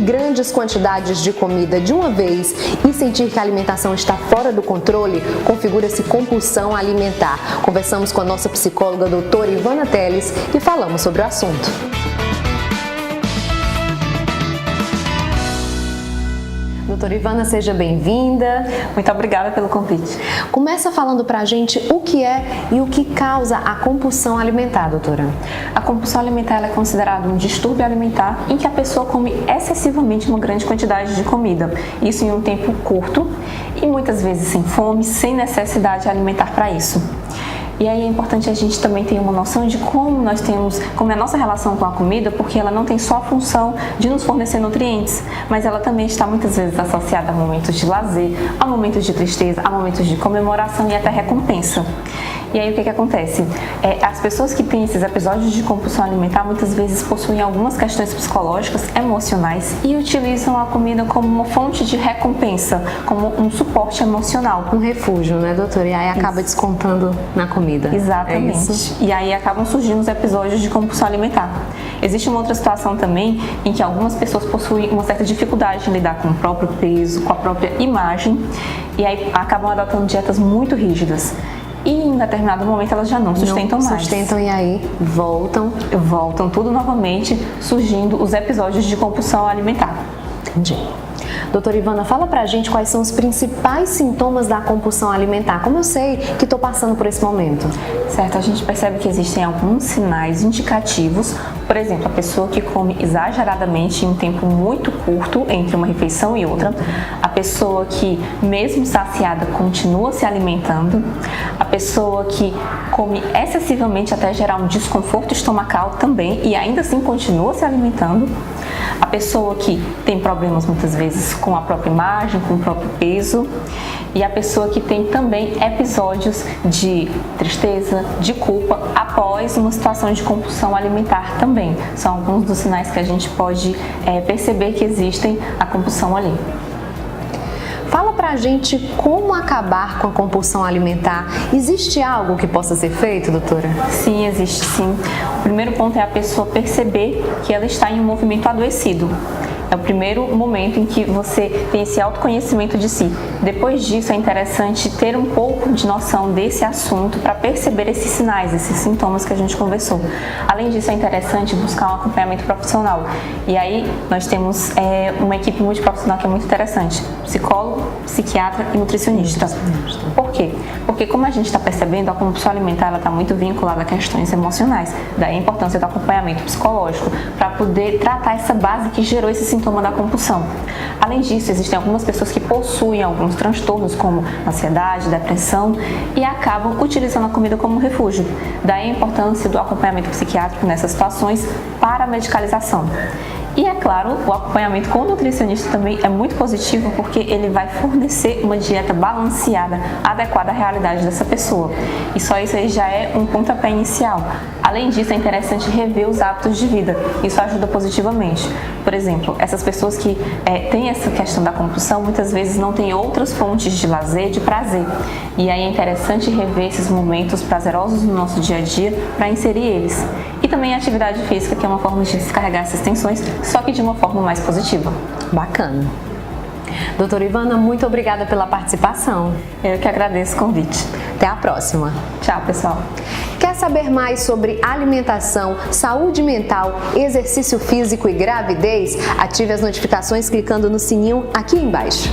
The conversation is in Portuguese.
grandes quantidades de comida de uma vez e sentir que a alimentação está fora do controle, configura-se compulsão alimentar. Conversamos com a nossa psicóloga doutora Ivana Teles e falamos sobre o assunto. Doutora Ivana, seja bem-vinda. Muito obrigada pelo convite. Começa falando pra gente o que é e o que causa a compulsão alimentar, doutora. A compulsão alimentar é considerada um distúrbio alimentar em que a pessoa come excessivamente uma grande quantidade de comida, isso em um tempo curto e muitas vezes sem fome, sem necessidade alimentar para isso. E aí é importante a gente também ter uma noção de como é a nossa relação com a comida, porque ela não tem só a função de nos fornecer nutrientes, mas ela também está muitas vezes associada a momentos de lazer, a momentos de tristeza, a momentos de comemoração e até recompensa. E aí o que acontece? As pessoas que têm esses episódios de compulsão alimentar muitas vezes possuem algumas questões psicológicas, emocionais e utilizam a comida como uma fonte de recompensa, como um suporte emocional. Um refúgio, né, doutora? E aí acaba descontando na comida. Exatamente. E aí acabam surgindo os episódios de compulsão alimentar. Existe uma outra situação também em que algumas pessoas possuem uma certa dificuldade em lidar com o próprio peso, com a própria imagem, e aí acabam adotando dietas muito rígidas. E em determinado momento elas já não sustentam mais. Sustentam e aí voltam tudo novamente, surgindo os episódios de compulsão alimentar. Entendi. Doutora Ivana, fala pra gente quais são os principais sintomas da compulsão alimentar. Como eu sei que estou passando por esse momento? Certo, a gente percebe que existem alguns sinais indicativos. Por exemplo, a pessoa que come exageradamente em um tempo muito curto entre uma refeição e outra. A pessoa que, mesmo saciada, continua se alimentando. A pessoa que come excessivamente até gerar um desconforto estomacal também e ainda assim continua se alimentando. A pessoa que tem problemas muitas vezes com a própria imagem, com o próprio peso, e a pessoa que tem também episódios de tristeza, de culpa após uma situação de compulsão alimentar também. São alguns dos sinais que a gente pode perceber que existem a compulsão ali. Fala pra gente como acabar com a compulsão alimentar. Existe algo que possa ser feito, doutora? Sim, existe sim. O primeiro ponto é a pessoa perceber que ela está em um movimento adoecido. É o primeiro momento em que você tem esse autoconhecimento de si. Depois disso, é interessante ter um pouco de noção desse assunto para perceber esses sinais, esses sintomas que a gente conversou. Além disso, é interessante buscar um acompanhamento profissional. E aí, nós temos uma equipe multiprofissional que é muito interessante. Psicólogo, psiquiatra e nutricionista. Por quê? Porque como a gente está percebendo, a compulsão alimentar está muito vinculada a questões emocionais. Daí a importância do acompanhamento psicológico para poder tratar essa base que gerou esse sintoma da compulsão. Além disso, existem algumas pessoas que possuem alguns transtornos como ansiedade, depressão e acabam utilizando a comida como um refúgio. Daí a importância do acompanhamento psiquiátrico nessas situações para a medicalização. E é claro, o acompanhamento com o nutricionista também é muito positivo porque ele vai fornecer uma dieta balanceada, adequada à realidade dessa pessoa. E só isso aí já é um pontapé inicial. Além disso, é interessante rever os hábitos de vida. Isso ajuda positivamente. Por exemplo, essas pessoas que têm essa questão da compulsão, muitas vezes não têm outras fontes de lazer, de prazer. E aí é interessante rever esses momentos prazerosos no nosso dia a dia para inserir eles. E também a atividade física, que é uma forma de descarregar essas tensões, só que de uma forma mais positiva. Bacana. Doutora Ivana, muito obrigada pela participação. Eu que agradeço o convite. Até a próxima. Tchau, pessoal. Quer saber mais sobre alimentação, saúde mental, exercício físico e gravidez? Ative as notificações clicando no sininho aqui embaixo.